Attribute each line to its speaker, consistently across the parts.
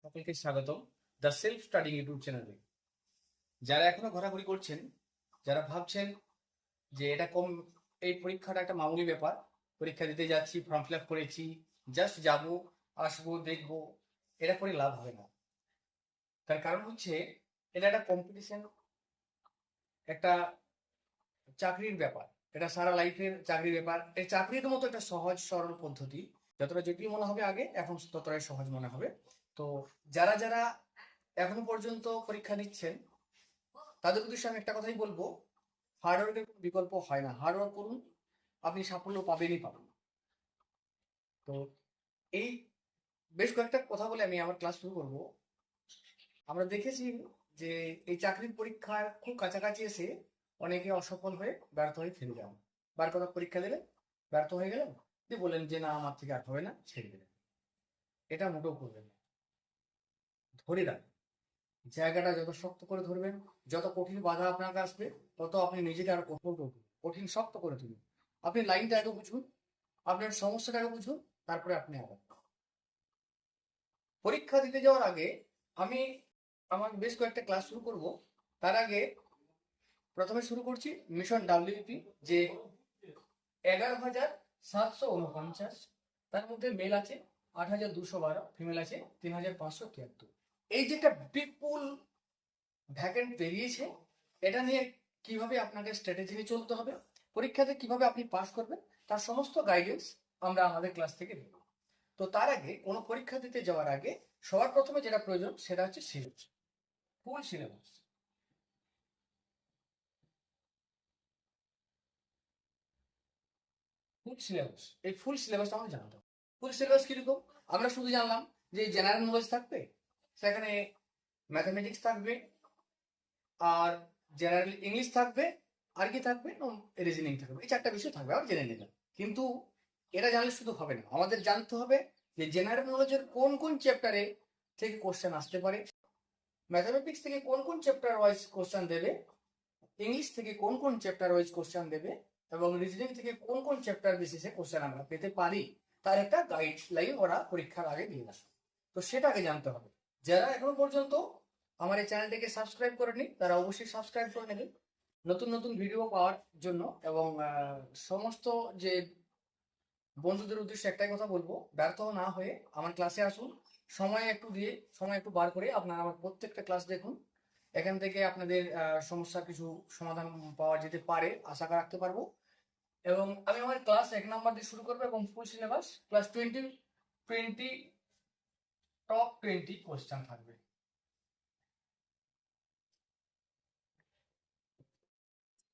Speaker 1: সকলকে স্বাগতম the self studying YouTube চ্যানেলে। যারা এখনো ঘোরাঘুরি করছেন, যারা ভাবছেন যে এটা কম, এই পরীক্ষাটা একটা মামুলি ব্যাপার, পরীক্ষা দিতে যাচ্ছি, ফর্ম ফিল আপ করেছি, জাস্ট যাব, আসবো, দেখবো, এটা করে লাভ হবে না। তার কারণ হচ্ছে এটা একটা কম্পিটিশন, একটা চাকরির ব্যাপার। এটা সারা লাইফের চাকরির ব্যাপার। এই চাকরির মতো একটা সহজ সরল পদ্ধতি, যতটা জটিল মনে হবে আগে, এখন ততটাই সহজ মনে হবে। তো যারা যারা এখনো পর্যন্ত পরীক্ষা দিচ্ছেন, তাদের উদ্দেশ্যে আমি একটা কথাই বলবো, হার্ডওয়ার্কের কোনো বিকল্প হয় না। হার্ডওয়ার্ক করুন, আপনি সাফল্য পাবেনই পাবেন। তো এই বেশ কয়েকটা কথা বলে আমি আমার ক্লাস শুরু করব। আমরা দেখেছি যে এই চাকরির পরীক্ষার খুব কাছাকাছি এসে অনেকে অসফল হয়ে ব্যর্থ হয়ে ফিরে যান। বার করা পরীক্ষা দিলেন, ব্যর্থ হয়ে গেলেন, দিয়ে বললেন যে না, আমার থেকে আর হবে না, ছেড়ে দিলেন। এটা মোটেও করবেন না। ধরে রাখবেন, জায়গাটা যত শক্ত করে ধরবেন, যত কঠিন বাধা আপনার কাছে আসবে, তত আপনি নিজেকে আরো কঠোর করবেন, কঠিন শক্ত করে তুলুন। আপনি লাইনটা আগে বুঝুন, আপনার সমস্যাটা আগে বুঝুন, তারপরে আপনি আগান। পরীক্ষা দিতে যাওয়ার আগে আমি আমার বেশ কয়েকটা ক্লাস শুরু করব। তার আগে প্রথমে শুরু করছি মিশন ডাব্লিউপি, যে 11,749, তার মধ্যে মেল আছে 8,212, ফিমেল আছে 3,573। এই যে একটা বিপুল ভ্যাকেন্ট বেরিয়েছে, এটা নিয়ে কিভাবে আপনাকে স্ট্র্যাটেজি নিয়ে চলতে হবে, পরীক্ষাতে কিভাবে আপনি পাস করবেন, তার সমস্ত গাইডেন্স আমরা আমাদের ক্লাস থেকে দেব। তো তার আগে কোনো পরীক্ষা দিতে যাওয়ার আগে সবার প্রথমে যেটা প্রয়োজন সেটা হচ্ছে syllabus, full syllabus. Full syllabus, এই ফুল সিলেবাসটা আমাকে জানতে হবে। ফুল সিলেবাস কিরকম? আমরা শুধু জানলাম যে জেনারেল নলেজ থাকবে, সেখানে ম্যাথামেটিক্স থাকবে, আর জেনারেল ইংলিশ থাকবে, আর কি থাকবে, রিজনিং থাকবে, এই চারটা বিষয় থাকবে, আর জেনে নিলাম। কিন্তু এটা জানলে শুধু হবে না, আমাদের জানতে হবে যে জেনারেল নলেজের কোন কোন চ্যাপ্টারে থেকে কোশ্চেন আসতে পারে, ম্যাথামেটিক্স থেকে কোন কোন চ্যাপ্টার ওয়াইজ কোশ্চেন দেবে, ইংলিশ থেকে কোন কোন চ্যাপ্টার ওয়াইজ কোশ্চেন দেবে, এবং রিজনিং থেকে কোন কোন চ্যাপ্টার বেসিসে কোশ্চেন আমরা পেতে পারি, তার একটা গাইডলাইন ওরা পরীক্ষার আগে দিয়ে আসে। তো সেটাকে জানতে হবে। যারা এখনো পর্যন্ত আমার এই চ্যানেলটিকে সাবস্ক্রাইব করেনি, তারা অবশ্যই সাবস্ক্রাইব করে নেবেন নতুন নতুন ভিডিও পাওয়ার জন্য। এবং সমস্ত যে বন্ধুদের উদ্দেশ্যে একটাই কথা বলবো, ব্যর্থ না হয়ে আমার ক্লাসে আসুন। সময় একটু বার করে আপনারা আমার প্রত্যেকটা ক্লাস দেখুন। এখান থেকে আপনাদের সমস্যার কিছু সমাধান পাওয়া যেতে পারে, আশা রাখতে পারবো। এবং আমি আমার ক্লাস 1 নাম্বার দিয়ে শুরু করবো, এবং full syllabus class 20 top 20 question থাকবে।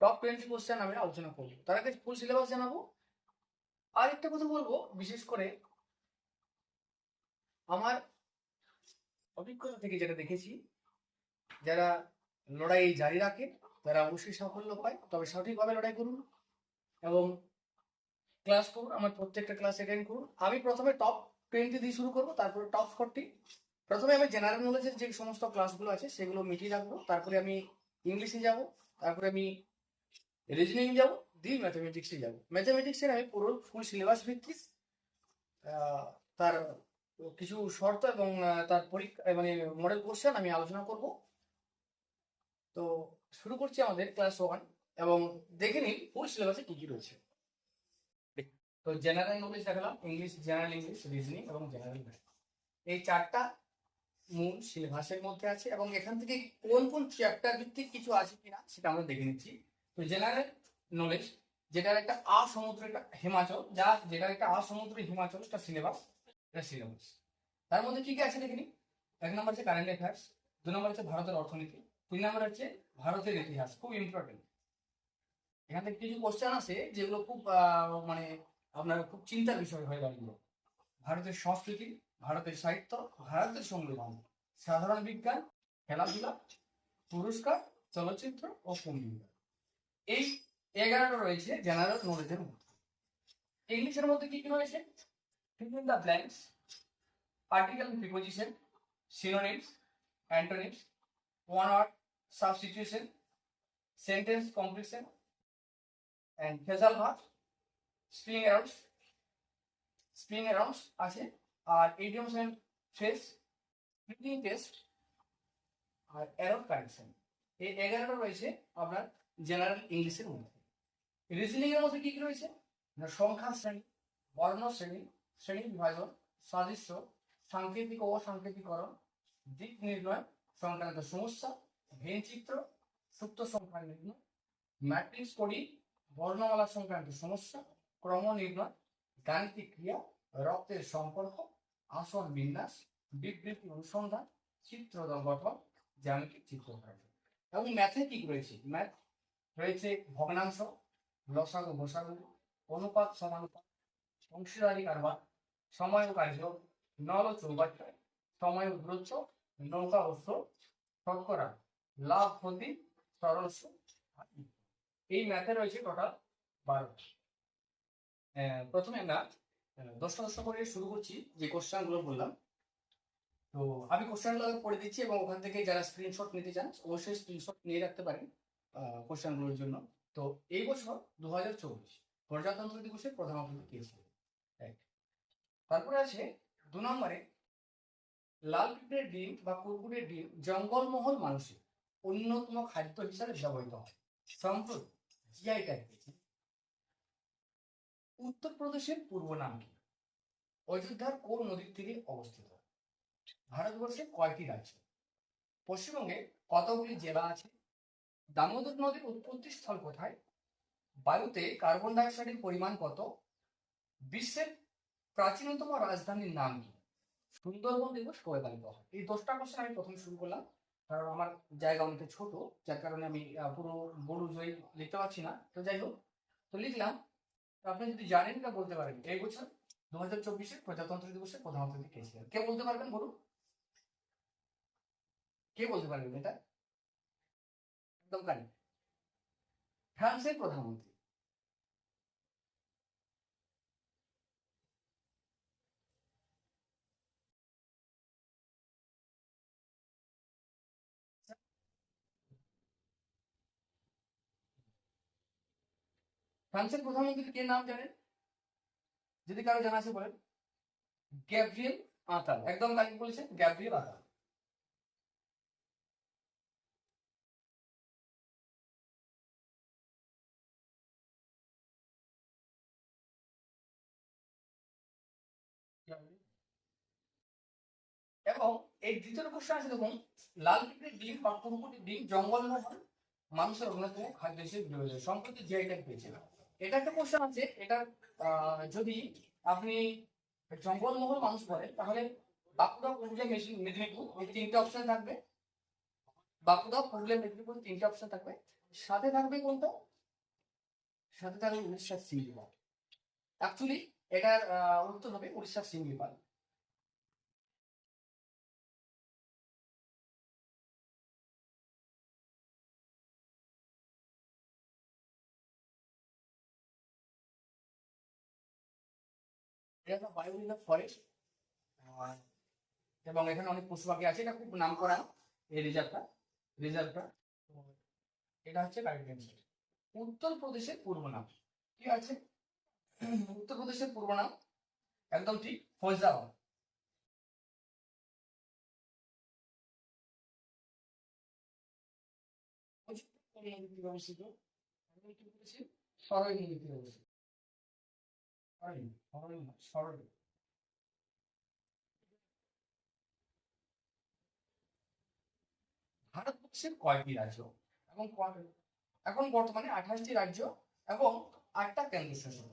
Speaker 1: টপ 20 কোশ্চেন আমি আলোচনা করবো, তার আগে ফুল সিলেবাস জানাবো। আর একটা কথা বলবো, বিশেষ করে আমার অভিজ্ঞতা থেকে যেটা দেখেছি, যারা লড়াই জারি রাখে তারা অবশ্যই সাফল্য পায়। তবে সঠিকভাবে লড়াই করুন এবং ক্লাস করুন, আমার প্রত্যেকটা ক্লাস অ্যাটেন্ড করুন। আমি প্রথমে টপ 20 দিয়ে শুরু করবো, তারপরে টপ 40। প্রথমে আমি জেনারেল নলেজের যে সমস্ত ক্লাসগুলো আছে সেগুলো মিটিয়ে রাখবো, তারপরে আমি ইংলিশে যাব, তারপরে আমি রিজনিং যাব, দিয়ে ম্যাথামেটিক্সে যাব। ম্যাথামেটিক্সের আমি পুরো ফুল সিলেবাস ভিত্তিক তার কিছু শর্ত এবং তার পরীক্ষা মানে মডেল কোশ্চেন আমি আলোচনা করব। তো শুরু করছি আমাদের ক্লাস 1, এবং দেখে নিই ফুল সিলেবাসে কি কি রয়েছে। তো জেনারেল নলেজ দেখালাম, ইংলিশ, জেনারেল ইংলিশ, রিজনিং এবং জেনারেল ম্যাথ, এই চারটা মূল সিলেবাসের মধ্যে আছে। এবং এখান থেকে কোন কোন চ্যাপ্টার ভিত্তিক কিছু আছে কিনা সেটা আমরা দেখে নিচ্ছি। তো জেনারেল নলেজ, যেটার একটা সমুদ্র, একটা হিমাচল, যেটার একটা সমুদ্র হিমাচল, একটা সিলেবাস, এটা সিলেবাস। তার মধ্যে কি কি আছে দেখে নিই। 1 নম্বর হচ্ছে কারেন্ট অ্যাফেয়ার্স, 2 নম্বর হচ্ছে ভারতের অর্থনীতি, 3 নম্বর হচ্ছে ভারতের ইতিহাস, খুব ইম্পর্টেন্ট। এখান থেকে কিছু কোশ্চেন আছে যেগুলো খুব মানে আপনার খুব চিন্তার বিষয় হয়ে দাঁড়িয়ে। ভারতের সংস্কৃতি, ভারতের সাহিত্য, ভারতের সংবিধান, সাধারণ বিজ্ঞান, খেলাধুলা, পুরস্কার, চলচ্চিত্র ও কম্পিউটার, এই 11টা রয়েছে জেনারেল নলেজের মধ্যে। ইংলিশের মধ্যে কি কি রয়েছে? fill in the blanks, article and preposition, synonyms, antonyms, one word substitution, sentence completion and phrasal verb, spelling errors আছে, আর idioms and phrase, reasoning test আর এরর কারেকশন, এই 11টা রয়েছে আপনার জেনারেল ইংলিশের মধ্যে। রিজনিং এর মধ্যে কি কি রয়েছে না, সংখ্যা শ্রেণী, বর্ণ শ্রেণী, শ্রেণী বিভাজন, সাদৃশ্য, সাংকেতিক ও সাংকেতিকরণ, দিক নির্ণয় সংক্রান্ত সমস্যা, ভেনচিত্র, সুপ্ত সংখ্যা নির্ণয়, ম্যাট্রিক্স কোডিং, বর্ণমালা সংক্রান্ত সমস্যা, ক্রম নির্ণয়, গাণিতিক ক্রিয়া, রক্তের সম্পর্ক, আসন বিন্যাস, বিবৃতি অনুসন্ধান, চিত্র গঠন, জ্যামিতিক চিত্রকরণ। এবং ম্যাথে কি রয়েছে, ম্যাথ রয়েছে ভগ্নাংশ, লসাগু গোসাগু, অনুপাত সমানুপাত, অংশীদারি কারবার, সময় ও কার্য, নল ও চৌবাচ্চায়, সময় ও দূরত্ব, নৌকা ও স্রোত, শতকরা, লাভ ক্ষতি, সরল সুদ। এই ম্যাথে রয়েছে টোটাল 12। প্রথমে আমরা 10টা 10টা করে শুরু করছি, যে কোশ্চেন গুলো বললাম। তো আমি কোশ্চেন গুলো পড়ে দিচ্ছি এবং ওখান থেকে যারা স্ক্রিনশট নিতে চান অবশ্যই স্ক্রিনশট নিয়ে রাখতে পারেন কোশ্চেন গুলোর জন্য। তো এই বছর 2024 প্রজাতন্ত্র দিবসের প্রধান অতিথি কে ছিল? তারপরে আছে 2 নম্বরে, লাল পিঁপড়ের ডিম বা কুরকুরের ডিম জঙ্গলমহল মানুষের অন্যতম খাদ্য হিসাবে ব্যবহৃত হয়। সম্প্রতি জিআই ট্যাগ পেয়েছে। উত্তরপ্রদেশের পূর্ব নাম কি? অযোধ্যার কোন নদীর তীরে অবস্থিত? ভারতবর্ষে কয়টি রাজ্য? পশ্চিমবঙ্গে কতগুলি জেলা আছে? দামোদর নদীর উৎপত্তি স্থল কোথায়? বায়ুতে কার্বন ডাই অক্সাইডের পরিমাণ কত? বিশ্বের প্রাচীনতম রাজধানীর নাম কি? সুন্দরবন দিবস কবে পালিত হয়? এই 10টা কোশ্চেন আমি প্রথমে শুরু করলাম, কারণ আমার জায়গা অনেকটা ছোট, যার কারণে আমি পুরো বড় জয় লিখতে পারছি না। তো যাই হোক, তো লিখলাম। আপনি যদি জানেন তা বলতে পারেন, এই বছর 2024 প্রজাতন্ত্র দিবসের প্রধান অতিথি কে ছিলেন? কে বলতে পারবেন বলুন, কে বলতে পারবেন এটা? একদম কারেক্ট, ফ্রান্সের প্রধানমন্ত্রী। ফ্রান্সের প্রধানমন্ত্রী কে নাম জানেন? যদি কারো জানা আছে বলেন। গ্যাব্রিয়েল আতাল, একদম কারেক্ট বলেছেন, গ্যাব্রিয়েল আতাল। এবং এই দ্বিতীয় কোশ্চেন আছে দেখুন, লাল পিঁপড়ের ডিম বা কুরকুরের ডিম জঙ্গলমহল মানুষের অন্যতম খাদ্য হিসেবে বিবেচিত, সম্প্রতি জিআই ট্যাগ পেয়েছে। এটা একটা কোশ্চেন আছে, এটা যদি আপনি জঙ্গলমহল মানুষ বলেন তাহলে বাঁকুড়া, পুরুলিয়া, মেদিনীপুর এই 3টে অপশন থাকবে। বাঁকুড়া, পুরুলিয়া, মেদিনীপুর 3টে অপশন থাকবে। সাথে থাকবে কোনটা? সাথে থাকবে উড়িষ্যার সিমলিপাল। অ্যাকচুয়ালি এটার উত্তর হবে উড়িষ্যার সিমলিপাল। এটা একটা বায়োলিনা ফরেস্ট, এবং এখানে অনেক পশু পাখি আছে, এটা খুব নাম করা এই রিজার্ভটা। এটা হচ্ছে কারেক্ট অ্যান্সার। উত্তরপ্রদেশের পূর্ব নাম কি আছে? উত্তরপ্রদেশের পূর্ব নাম একদম ঠিক, ফৈজাবাদ। অবস্থিত সরই নদীতে অবস্থিত, সরই। ভারতবর্ষের কয়টি রাজ্য এবং এখন বর্তমানে 28টি রাজ্য এবং 8টা কেন্দ্রশাসিত।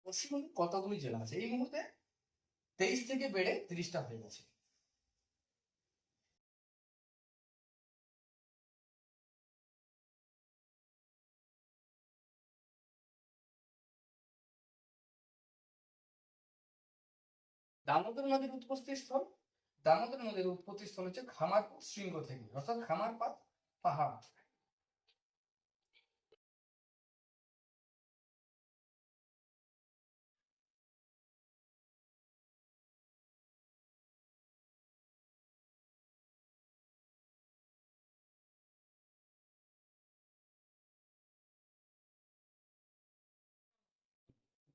Speaker 1: পশ্চিমবঙ্গে কতগুলি জেলা আছে? এই মুহূর্তে 23 থেকে বেড়ে 30টা হয়ে গেছে। দামোদর নদীর উৎপত্তি স্থল, দামোদর নদীর উৎপত্তি স্থল হচ্ছে খামারপুর শৃঙ্গ থেকে, অর্থাৎ খামারপাত পাহাড়।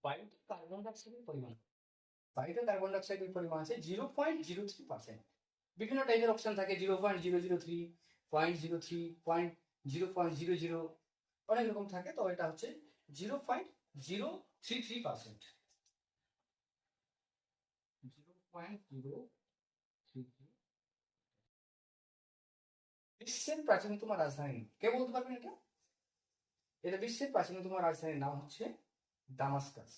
Speaker 1: বায়ুতে কার্বন ডাইঅক্সাইডের পরিমাণ, বায়ুতে কার্বন ডাইঅক্সাইডের পরিমাণ আছে 0.03%। বিভিন্ন টাইপের অপশন থাকে, 0.003, 0.03, 0.000, অনেক রকম থাকে। তো এটা হচ্ছে 0.033%। 0.033। বিশ্বের প্রাচীনতম রাজধানী, কে বলতে পারবেন এটা? এটা বিশ্বের প্রাচীনতম রাজধানীর নাম হচ্ছে দামাস্কাস।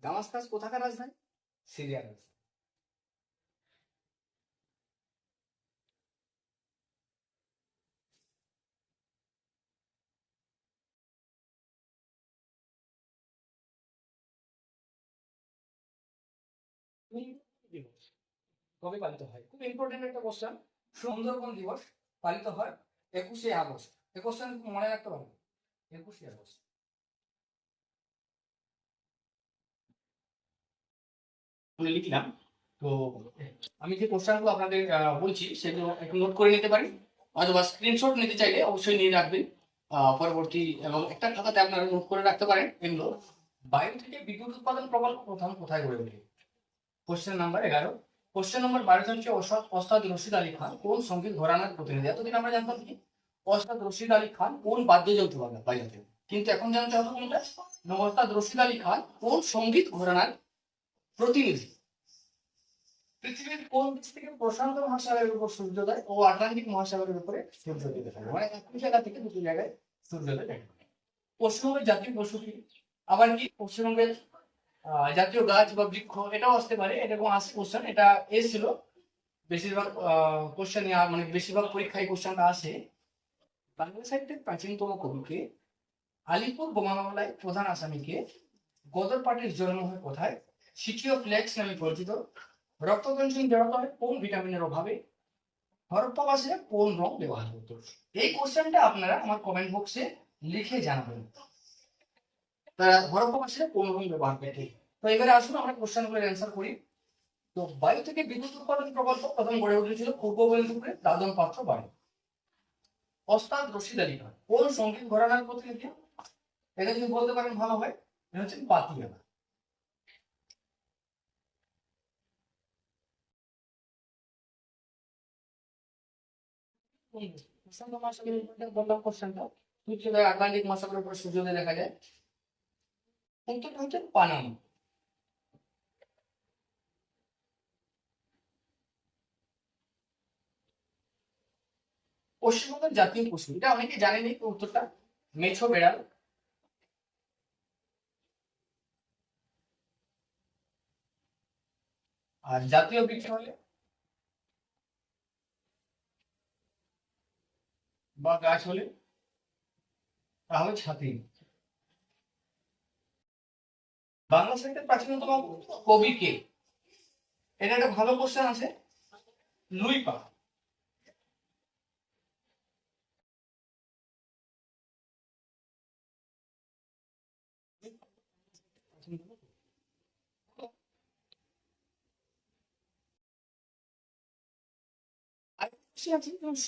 Speaker 1: দামাস্কাস কোথাকার রাজধানী? সিরিয়ার রাজধানী। কবে পালিত হয়? খুব ইম্পর্টেন্ট একটা কোশ্চেন। সুন্দরবন দিবস পালিত হয় 21শে আগস্ট। এই কোশ্চেন মনে রাখতে পারবেন, 21শে আগস্ট। লিখলাম। তো আমি যে কোশ্চেনগুলো আপনাদের বলছি সেগুলো একটু নোট করে নিতে পারেন, অথবা স্ক্রিনশট নিতে চাইলে অবশ্যই নিয়ে রাখবেন পরবর্তী, এবং একটা খাতাতে আপনারা নোট করে রাখতে পারেন এগুলো। বায়ু থেকে বিদ্যুৎ উৎপাদন প্রকল্প প্রথম কোথায় গড়ে ওঠে? Question number 11। কোশ্চেন নাম্বার 12 হচ্ছে ওস্তাদ রশিদ আলী খান কোন সঙ্গীত ঘরানার প্রতিনিধি? এতদিন আমরা জানতাম কি ওস্তাদ রশিদ আলী খান কোন বাদ্যযন্ত্র বাজাতেন, কিন্তু এখন জানতে হবে কোনটা, ওস্তাদ রশিদ আলী খান কোন সঙ্গীত ঘরানার প্রতিনিধি। পৃথিবীর কোন দেশ থেকে প্রশান্ত মহাসাগরের উপর সূর্যোদয় ও আটলান্টিক মহাসাগরের উপরে সূর্যোদয় দেখা যায়? মানে একই জায়গা থেকে দুটি জায়গায় সূর্যোদয় দেখা যায়। পশ্চিমবঙ্গের জাতীয় পশু কি? আবার কি পশ্চিমবঙ্গের জাতীয় গাছ বা বৃক্ষ, এটাও আসতে পারে, এরকম আসছে কোশ্চেন। এটা এসেছিল বেশিরভাগ কোশ্চেন, মানে বেশিরভাগ পরীক্ষায় কোশ্চেনটা আসে। বাংলা সাহিত্যের প্রাচীনতম কবিকে, আলিপুর বোমা মামলায় প্রধান আসামিকে, গদর পার্টির জন্ম হয় কোথায়, সিটি অফ লেকস নামে পরিচিত, রক্ততঞ্চন জড়তা হয় কোন ভিটামিনের অভাবে, হরপ্পাবাসীরা কোন রং ব্যবহার করত? এই কোশ্চেনটা আপনারা আমার কমেন্ট বক্সে লিখে জানাবেন, তারা হরপ্পাবাসীরা কোন রং ব্যবহার করত। তো এবারে আসুন আমরা কোশ্চেনগুলোর অ্যান্সার করি। তো বায়ু থেকে বিদ্যুৎ উৎপাদন প্রকল্প প্রথম গড়ে উঠেছিল পূর্ব মেদিনীপুরের দাদন পাত্র বাড়ি। ওস্তাদ রশিদ আলী খান কোন সঙ্গীত ঘরানার প্রতিনিধি? এটা যদি বলতে পারেন ভালো হয়, এটা হচ্ছে পাতিয়ালা। প্রশান্ত মহাসাগরের বললাম কোশ্চেনটা, আটলান্টিক মহাসাগরের উপরে সূর্যোদয় দেখা যায়। উত্তরটা হচ্ছে পানামা। পশ্চিমবঙ্গের জাতীয় পশু, এটা অনেকে জানেনি, তো উত্তরটা মেছো বেড়াল। আর জাতীয় বৃক্ষ হলে বা গাছ হলে তাহলে ছাতি। বাংলা সাহিত্যের প্রাচীনতম কবি কে? এটা একটা ভালো কোশ্চেন আছে, লুই পা।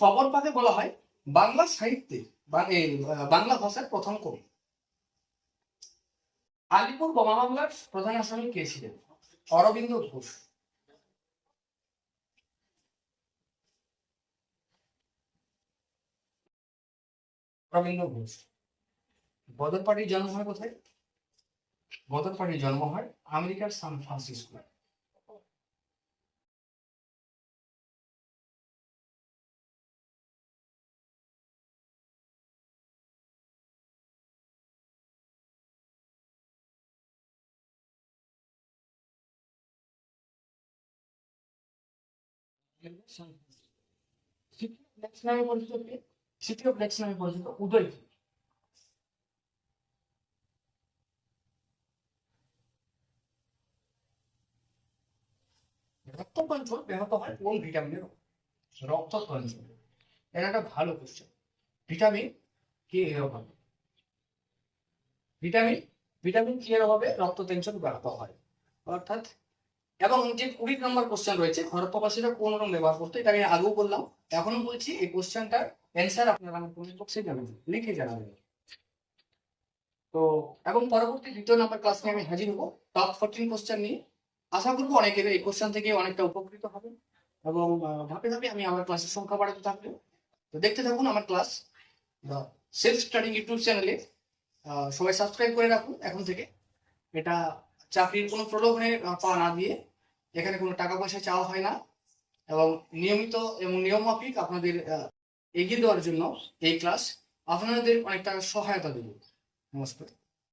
Speaker 1: সবর পাতে বলা হয় বাংলা সাহিত্যে বাংলা ভাষার প্রথম কবি। আলিপুর বোমা মামলার প্রধান আসামি কে ছিলেন? অরবিন্দ ঘোষ। অরবিন্দ ঘোষ। গদর পার্টির জন্ম হয় কোথায়? গদর পার্টির জন্ম হয় আমেরিকার সান ফ্রান্সিসকো। নামে পরিচিত কে? সিটি অফ লেকস নামে পরিচিত উদয়। রক্ততঞ্চন ব্যাহত হয় কোন ভিটামিনের? রক্ততঞ্চন। এটা একটা ভালো কোশ্চেন। ভিটামিন কে এর অভাবে, ভিটামিন ভিটামিন কে এর অভাবে রক্ততঞ্চন ব্যাহত হয়। অর্থাৎ, এবং যে 20 নম্বর কোশ্চেন রয়েছে, হরপ্পাবাসীরা কোন রং ব্যবহার করতো, এটা আমি আগেও বললাম, এখনো বলছি, এই কোশ্চেনটার অ্যান্সার আপনারা আমার কমেন্ট বক্সে জানাবেন, লিখে জানাবেন। তো এবং পরবর্তী 2য় নাম্বার ক্লাস নিয়ে আমি হাজির হবো টপ 14 কোশ্চেন নিয়ে। আশা করবো অনেকের এই কোশ্চেন থেকে অনেকটা উপকৃত হবে এবং ধাপে ধাপে আমি আমার ক্লাসের সংখ্যা বাড়াতে থাকবো। তো দেখতে থাকুন আমার ক্লাস সেলফ স্টাডিং ইউটিউব চ্যানেলে। সবাই সাবস্ক্রাইব করে রাখুন এখন থেকে। এটা চাকরির কোনো প্রলোভনে পা না দিয়ে, এখানে কোনো টাকা পয়সা চাওয়া হয় না এবং নিয়মিত এবং নিয়ম মাফিক আপনাদের এগিয়ে দেওয়ার জন্য এই ক্লাস আপনাদের অনেকটা সহায়তা দেবে। নমস্কার।